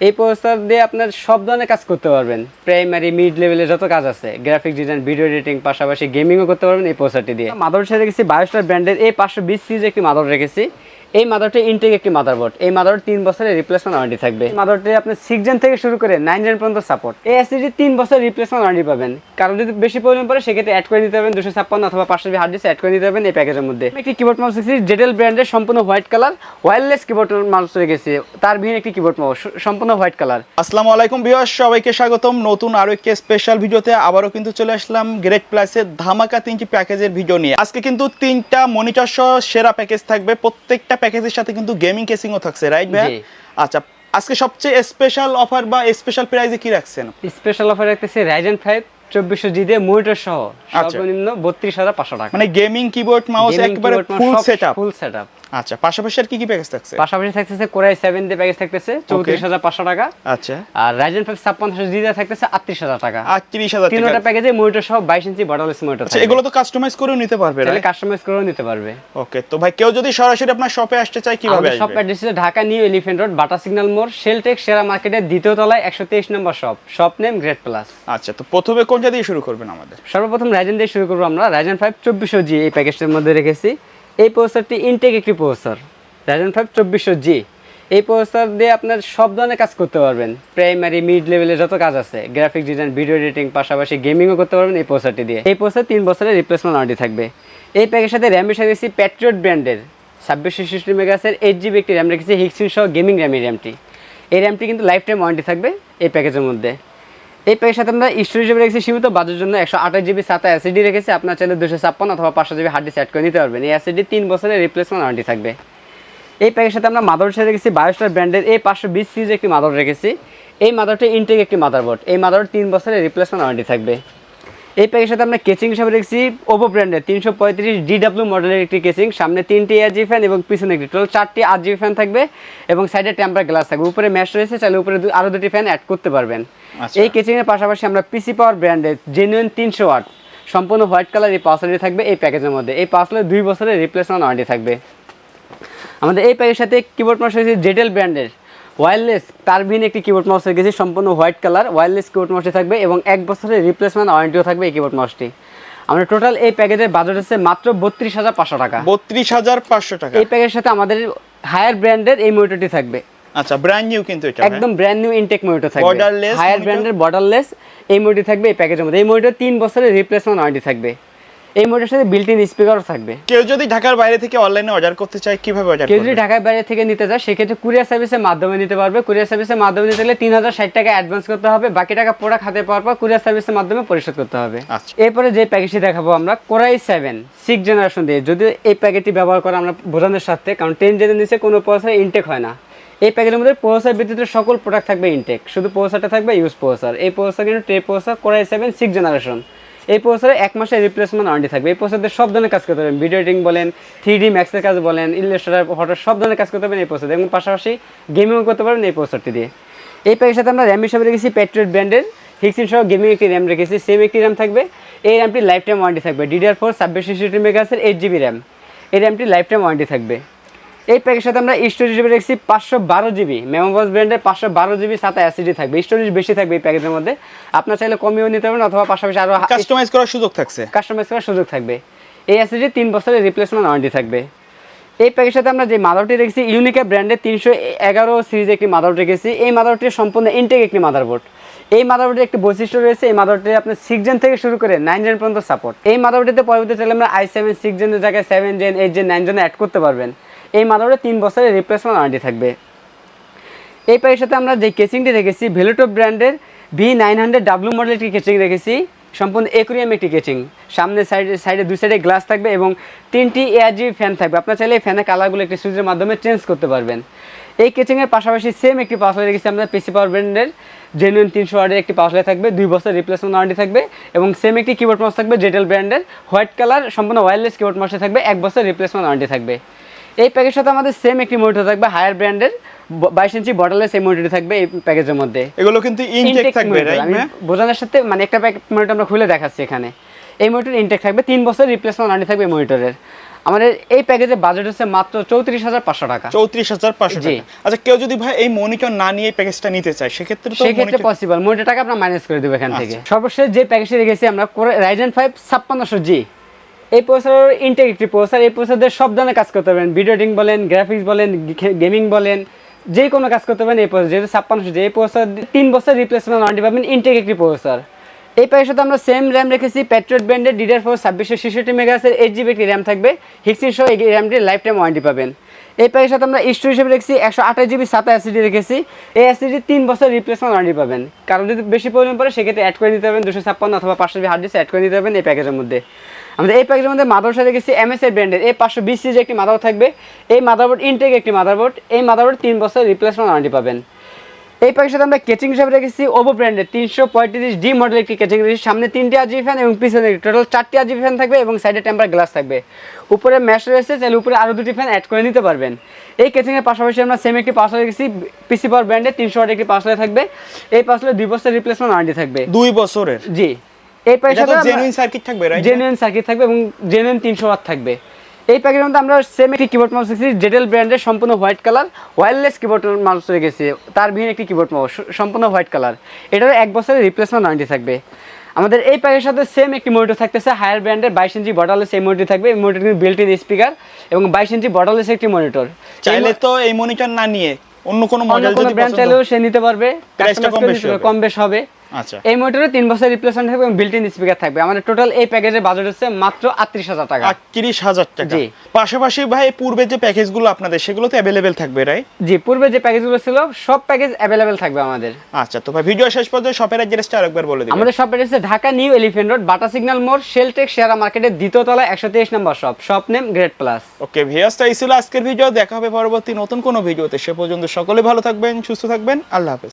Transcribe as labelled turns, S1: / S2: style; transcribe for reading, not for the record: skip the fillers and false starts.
S1: এই প্রসেসর দিয়ে আপনার সব ধরনের কাজ করতে পারবেন। প্রাইমারি মিড লেভেলে যত কাজ আছে, গ্রাফিক ডিজাইন, ভিডিও এডিটিং, পাশাপাশি গেমিংও করতে পারবেন এই প্রসেসরটি দিয়ে। মাদারবোর্ড সাথে রেখেছি বায়োস্টার ব্র্যান্ডের A520 সিরিজের একটি মাদারবোর্ড রেখেছি। এই মাদারবোর্ডটি ইনটেক একটি মাদারবোর্ড। এই মাদারবোর্ড 3 বছরের রিপ্লেসমেন্ট ওয়ারেন্টি থাকবে। মাদারবোর্ডে আপনার 6 জেন থেকে শুরু করে 9 জেন পর্যন্ত সাপোর্ট। এই এসএসডি 3 বছর রিপ্লেসমেন্ট ওয়ারেন্টি পাবেন। কারণ যদি বেশি প্রয়োজন পড়ে সেক্ষেত্রে অ্যাড করে দিতে পারবেন 256 অথবা 500 হার্ড ডিস্ক অ্যাড করে দিতে পারবেন এই প্যাকেজের মধ্যে। একটি কিবোর্ড মাউস রেখেছি জেটেল ব্র্যান্ডের সম্পূর্ণ white colour wireless keyboard mouse রেখেছি। তার ভিন্ন একটি কিবোর্ড মাউস সম্পূর্ণ হোয়াইট কালার।
S2: আসসালামু আলাইকুম ভিউয়ার্স, সবাইকে স্বাগতম নতুন আরো একটি স্পেশাল ভিডিওতে। আবারও কিন্তু চলে আসলাম গ্রেট প্লাসের ধামাকা 3টি প্যাকেজের ভিডিও নিয়ে। আজকে কিন্তু 3টা মনিটর সহ সেরা প্যাকেজ থাকবে। প্রত্যেকটা প্যাকেজের সাথে কিন্তু গেমিং কেসিংও থাকছে, রাইট ভাই? আচ্ছা, আজকে সবচেয়ে স্পেশাল অফার বা স্পেশাল প্রাইসে কি রাখছেন?
S1: স্পেশাল অফার রাখতেছি Ryzen 5 2400G দিয়ে মনিটর সহ সর্বনিম্ন 32500 টাকা।
S2: মানে গেমিং কিবোর্ড মাউস একবারে ফুল সেটআপ। আচ্ছা, পাশাপাশি আর কি কি প্যাকেজ থাকছে?
S1: পাশাপাশি থাকতেছে Core i7 দিয়ে প্যাকেজ থাকতেছে 34500 টাকা।
S2: আচ্ছা,
S1: আর Ryzen 5 5600G দিয়ে থাকতেছে 38000 টাকা।
S2: 38000 টাকা।
S1: তিনটা প্যাকেজে মনিটর সহ 22 ইঞ্চি বর্ডারলেস মনিটর
S2: আচ্ছা, এগুলো তো কাস্টমাইজ করেও নিতে পারবে,
S1: তাহলে কাস্টমাইজ করেও নিতে পারবে।
S2: ওকে, তো ভাই কেউ যদি সরাসরি আপনার শপে আসতে চায় কিভাবে আসবে?
S1: শপ অ্যাড্রেস হচ্ছে Dhaka New Elephant Road, Bata signal মোড়, শেলটেক সেরা মার্কেটের দ্বিতীয় তলায় 123 নম্বর শপ নেম গ্রেট প্লাস।
S2: আচ্ছা, তো প্রথমে কোনটা দিয়ে শুরু করবেন আমাদের?
S1: সর্বপ্রথম Ryzen দিয়ে শুরু করব আমরা। Ryzen 5 2400G এই প্যাকেজটার মধ্যে রেখেছি। এই প্রসেসরটি ইনটেক একটি প্রসেসর Ryzen 5 2400G। এই প্রসেসর দিয়ে আপনার সব ধরনের কাজ করতে পারবেন। প্রাইমারি মিড লেভেলে যত কাজ আছে, গ্রাফিক ডিজাইন, ভিডিও এডিটিং, পাশাপাশি গেমিংও করতে পারবেন এই প্রসেসরটি দিয়ে। এই প্রসেসর 3 বছরের রিপ্লেসমেন্ট ওয়ারেন্টি থাকবে। এই প্যাকেজের সাথে র্যাম বিষয় রেখেছি প্যাট্রিয়ট ব্র্যান্ডের 2666 মেগাহার্জের 8GB একটি র্যাম রেখেছি, হিক্সিন সহ গেমিং র্যামটি। এই র্যামটি কিন্তু লাইফ টাইম ওয়ারেন্টি থাকবে এই প্যাকেজের মধ্যে। এই প্যাকের সাথে আমরা স্টোরেজ হিসেবে রেখেছি সীমিত বাজেটের জন্য 128GB SATA SSD রেখেছি। আপনার চাইলে 256 অথবা 500GB হার্ড ডিস্ক অ্যাড করে নিতে পারবেন। এই SSD 3 বছরের রিপ্লেসমেন্ট ওয়ারেন্টি থাকবে। এই প্যাকের সাথে আমরা মাদারবোর্ড সাথে রেখেছি বায়োস্টার ব্র্যান্ডের A520 সিরিজের একটি মাদারবোর্ড রেখেছি। এই মাদারবোর্ডটি ইনটেক একটি মাদারবোর্ড। এই মাদারবোর্ড 3 বছরের রিপ্লেসমেন্ট ওয়ারেন্টি থাকবে। এই প্যাকের সাথে আমরা কেচিং হিসাবে রেখেছি ওপো ব্র্যান্ডের 335DW মডেলের একটি কেচিং। সামনে 3টি RGB ফ্যান এবং পিছনে একটি, টোটাল 4টি RGB ফ্যান থাকবে এবং সাইডে টেম্পার গ্লাস থাকবে। উপরে ম্যাশ রয়েছে, চাইলে উপরে আরও 2টি ফ্যান অ্যাড করতে পারবেন। এই কেচিংয়ের পাশাপাশি আমরা পিসি পাওয়ার ব্র্যান্ডের জেনুইন 300 ওয়াট সম্পূর্ণ হোয়াইট কালার এই পাওয়ার থাকবে এই প্যাকেজের মধ্যে। এই পাওয়ার 2 বছরের রিপ্লেসমেন্ট ওয়ারেন্টি থাকবে। আমাদের এই প্যাকের সাথে কিবোর্ড মাউস রয়েছে জেটেল ব্র্যান্ডের ওয়্যারলেস টারবিন একটি কিবোর্ড মাউস রেখেছি, সম্পূর্ণ হোয়াইট কালার ওয়্যারলেস কিবোর্ড মাউসটি থাকবে এবং 1 বছরের রিপ্লেসমেন্ট ওয়ারেন্টিও থাকবে এই কিবোর্ড মাউসটি। আমরা টোটাল এই প্যাকেজের বাজেট হচ্ছে মাত্র 32500 টাকা।
S2: 32500 টাকা।
S1: এই প্যাকেজের সাথে আমাদের হায়ার ব্র্যান্ডের এই মনিটরটি থাকবে।
S2: আচ্ছা, ব্র্যান্ড নিউ কিন্তু এটা
S1: একদম ব্র্যান্ড নিউ ইনটেক মনিটর থাকবে,
S2: বর্ডারলেস
S1: হায়ার ব্র্যান্ডের বর্ডারলেস এই মনিটর থাকবে এই প্যাকেজের মধ্যে। এই মনিটর 3 বছরের রিপ্লেসমেন্ট ওয়ারেন্টি থাকবে। এই মনিটরের সাথে বিল্ট ইন স্পিকারও থাকবে।
S2: কেউ যদি ঢাকার বাইরে থেকে অনলাইনে অর্ডার করতে চায় কিভাবে অর্ডার করবে?
S1: কেউ যদি ঢাকার বাইরে থেকে নিতে চায় সেক্ষেত্রে কুরিয়ার সার্ভিসের মাধ্যমে নিতে পারবে। কুরিয়ার সার্ভিসের মাধ্যমে নিতে হলে 3060 টাকা অ্যাডভান্স করতে হবে, বাকি টাকা প্রোডাক্ট হাতে পাওয়ার পর কুরিয়ার সার্ভিসের মাধ্যমে পরিশোধ করতে হবে।
S2: আচ্ছা,
S1: এরপরে যে প্যাকেজটি দেখাবো আমরা Core i7 6 জেনারেশন দিয়ে। যদিও এই প্যাকেটটি ব্যবহার করা আমরা বোঝানোর সাথে, কারণ 10 জেনের নিচে কোনো প্রসেসর ইনটেক হয় না। এই প্যাকেজের মধ্যে প্রসেসর ব্যতীত সকল প্রোডাক্ট থাকবে ইনটেক, শুধু প্রসেসরটা থাকবে ইউজ প্রসেসর। এই প্রসেসর কিন্তু tray processor Core i7 6 generation. এই প্রসেসরে 1 মাসের রিপ্লেসমেন্ট ওয়ারেন্টি থাকবে। এই প্রসেসরে সব ধরনের কাজ করতে পারবেন, ভিডিও এডিটিং বলেন, 3D ম্যাক্সের কাজ বলেন, ইলাস্ট্রেটর, ফটো সব ধরনের কাজ করতে পারবেন এই প্রসেসর এবং পাশাপাশি গেমিংও করতে পারবেন এই প্রসেসরটি দিয়ে। এই প্যাকের সাথে আমরা র্যাম হিসাবে রেখেছি প্যাট্রিয়ট ব্র্যান্ডের হিক্সিন সহ গেমিং একটি র্যাম রেখেছি, সেম একটি র্যাম থাকবে। এই র্যামটি লাইফ টাইম ওয়ারেন্টি থাকবে। DDR4 2666 মেগাহার্জের 8GB RAM. এই র্যামটি লাইফ টাইম ওয়ারেন্টি থাকবে। এই প্যাকের সাথে আমরা স্টোরেজ হিসেবে রেখেছি 512GB মেমোবক্স ব্র্যান্ডের 512GB SATA SSD থাকবে। স্টোরেজ বেশি থাকবে এই প্যাকেজের মধ্যে, আপনার চাইলে কমিয়েও নিতে পারবেন অথবা পাশাপাশি আরও
S2: কাস্টমাইজ করার সুযোগ থাকছে।
S1: থাকবে। এই SSD 3 বছরের রিপ্লেসমেন্ট ওয়ারেন্টি থাকবে। এই প্যাকের সাথে আমরা যে মাদারবোর্ডটি রেখেছি ইউনিকা ব্র্যান্ডের 311 সিরিজের একটি মাদারবোর্ড রেখেছি। এই মাদারবোর্ডটি সম্পূর্ণ ইনটেক একটি মাদারবোর্ড। এই মাদারবোর্ডের একটি বৈশিষ্ট্য রয়েছে, এই মাদারবোর্ডে আপনার 6 জেন থেকে শুরু করে 9 জেন পর্যন্ত সাপোর্ট। এই মাদারবোর্ডটিতে পরবর্তী চাইলে আমরা i7 6 জেনের জায়গায় 7 জেন 8 জেন 9 জেন অ্যাড করতে পারবেন। এই মাদারবোর্ডে 3 বছরের রিপ্লেসমেন্ট ওয়ারেন্টি থাকবে। এই প্যাকের সাথে আমরা যে কেচিংটি রেখেছি ভেলোটো ব্র্যান্ডের V900W মডেলের একটি কেচিং রেখেছি, সম্পূর্ণ অ্যাকুরিয়াম একটি কেচিং। সামনে সাইডে দুই সাইডে গ্লাস থাকবে এবং 3টি RGB ফ্যান থাকবে। আপনার চাইলে এই ফ্যানের কালারগুলো একটি সুইচের মাধ্যমে চেঞ্জ করতে পারবেন। এই কেচিংয়ের পাশাপাশি সেম একটি পাওয়ার রেখেছি আমরা পিসি পাওয়ার ব্র্যান্ডের জেনুইন 300 ওয়াটের একটি পাওয়ার থাকবে, 2 বছর রিপ্লেসমেন্ট ওয়ারেন্টি থাকবে এবং সেম একটি কিবোর্ড মাউস থাকবে জেটেল ব্র্যান্ডের হোয়াইট কালার সম্পূর্ণ ওয়্যারলেস কিবোর্ড মাউস থাকবে, 1 বছর রিপ্লেসমেন্ট ওয়ারেন্টি থাকবে। এই প্যাকেজের সাথে আমাদের সেম একটি মনিটর থাকবে হায়ার ব্র্যান্ডের 22 ইঞ্চি বর্ডারলেস এই মনিটরটি থাকবে এই প্যাকেজের মধ্যে।
S2: এগুলো কিন্তু ইনটেক থাকবে,
S1: আমি বোঝানোর সাথে মানে একটা মনিটর আমরা খুলে দেখাচ্ছি এখানে। এই মনিটর ইনটেক থাকবে, 3 বছর রিপ্লেসমেন্ট ওয়ারেন্টি থাকবে এই মনিটরের। আমাদের এই প্যাকেজের বাজেট হচ্ছে মাত্র 34,500 টাকা।
S2: 34,500
S1: জি।
S2: টাকা। আচ্ছা, কেউ যদি ভাই এই মনিটর না নিয়ে এই প্যাকেজটা নিতে চায় সেক্ষেত্রে তো
S1: সেক্ষেত্রে
S2: monitor-
S1: পসিবল, মনিটর টাকা আমরা মাইনাস করে দেবো এখান থেকে।
S2: আচ্ছা।
S1: সর্বশেষ যে প্যাকেজে রেখেছি আমরা Ryzen 5 5600G, এই প্রসেসর ইন্টিগ্রেটেড প্রসেসর। এই প্রসেসর সব ধরনের কাজ করতে পারবেন, ভিডিও এডিটিং বলেন, গ্রাফিক্স বলেন, গেমিং বলেন, যে কোনো কাজ করতে পারেন এই প্রসেসর। যেহেতু 5600G, এই প্রসেসর 3 বছর রিপ্লেসমেন্ট ওয়ারেন্টি পাবেন, ইন্টিগ্রেটেড প্রসেসর। এই প্যাকের সাথে আমরা সেম র্যাম রেখেছি, প্যাট্রিয়ট ব্র্যান্ডের DDR4 2666 মেগাহার্জের 8GB একটি র্যাম থাকবে, হিক্সিন সহ এই র্যামটি লাইফ টাইম ওয়ারেন্টি পাবেন। এই প্যাকের সাথে আমরা স্টোরেজ হিসেবে রেখেছি 128GB SATA SSD রেখেছি। এই SSD 3 বছর রিপ্লেসমেন্ট ওয়ারেন্টি পাবেন। কারণ যদি বেশি প্রয়োজন পড়ে সেক্ষেত্রে অ্যাড করে দিতে পারবেন, 256 অথবা 500GB হার্ড ডিস্ক অ্যাড করে দিতে পারবেন এই প্যাকেজের মধ্যে। আমাদের এই প্যাকেজের মধ্যে মাদারবোর্ড রেখেছি MSI ব্র্যান্ডের এই 520 সিরিজ একটি মাদারবোর্ড থাকবে। এই মাদারবোর্ড ইনটেক একটি মাদারবোর্ড, এই মাদারবোর্ড 3 বছর রিপ্লেসমেন্ট ওয়ারেন্টি পাবেন। এই প্যাকের সাথে আমরা কেচিং হিসাবে রেখেছি OPPO ব্র্যান্ডের 335D মডেল একটি কেচিং রেখেছি। সামনে 3টি RGB ফ্যান এবং পিছনে টোটাল 4টি RGB ফ্যান থাকবে এবং সাইডে টেম্পার গ্লাস থাকবে। উপরে ম্যাশ রয়েছে, চাইলে উপরে আরও 2টি ফ্যান অ্যাড করে নিতে পারবেন। এই কেচিংয়ের পাশাপাশি আমরা সেম একটি পাওয়ার রেখেছি PC পাওয়ার ব্র্যান্ডের 300 ওয়াট একটি পাওয়ার থাকবে। এই পাওয়ার 2 বছর রিপ্লেসমেন্ট ওয়ারেন্টি থাকবে।
S2: 2 বছরের।
S1: জি। এই প্যাকের
S2: এটা তো
S1: সাথে
S2: জেনুইন সার্কিট থাকবে, রাইট?
S1: জেনুইন সার্কিট থাকবে এবং জেনুইন 300 ওয়াট থাকবে। এই প্যাকের মধ্যে আমরা সেম একটি কিবোর্ড মাউস রেখেছি জেডেল ব্র্যান্ডের, সম্পূর্ণ white colour wireless keyboard mouse রেখেছি। তার ভিন্ন একটি কিবোর্ড মাউস সম্পূর্ণ হোয়াইট কালার, এটার 1 বছরের রিপ্লেসমেন্ট ওয়ারেন্টি থাকবে। আমাদের এই প্যাকের সাথে সেম একটি মনিটর থাকতেছে হায়ার ব্র্যান্ডের 22 ইঞ্চি বর্ডারলেস এই মনিটর থাকবে। এই মনিটর কিন্তু বিল্ট ইন স্পিকার এবং 22 ইঞ্চি বর্ডারলেস একটি মনিটর।
S2: চাইলে তো এই মনিটর না নিয়ে অন্য কোনো মডেল যদি
S1: ব্র্যান্ড
S2: পছন্দ
S1: চাইলেও সে নিতে পারবে,
S2: প্রাইসটা কম বেশি হবে।
S1: কম বেশ হবে।
S2: আচ্ছা।
S1: এই মনিটরে 3 বছর রিপ্লেসমেন্ট থাকবে এবং বিল্ট ইন স্পিকার থাকবে। আমাদের টোটাল এই প্যাকেজের বাজেট হচ্ছে মাত্র 38,000 টাকা।
S2: 38,000 টাকা।
S1: জি।
S2: পাশাপাশি ভাই পূর্বে যে প্যাকেজগুলো আপনাদের সেগুলো তো অ্যাভেলেবেল থাকবে, রাইট?
S1: জি, পূর্বে যে প্যাকেজগুলো ছিল সব প্যাকেজ অ্যাভেলেবেল থাকবে আমাদের।
S2: আচ্ছা, তো ভাই ভিডিও শেষ পর্যন্ত শপের অ্যাড্রেসটা আরেকবার বলে দিন।
S1: আমাদের shop address Dhaka New Elephant Road, Bata signal মোড়, শেলটেক শেয়ারা মার্কেটের দ্বিতীয় তলায় 123 নম্বর shop. Shop name Great Plus.
S2: Okay viewers, তাই ছিল আজকের ভিডিও। দেখা হবে পরবর্তী নতুন কোনো ভিডিওতে। সে পর্যন্ত সকলে ভালো থাকবেন, সুস্থ থাকবেন। আল্লাহ হাফেজ।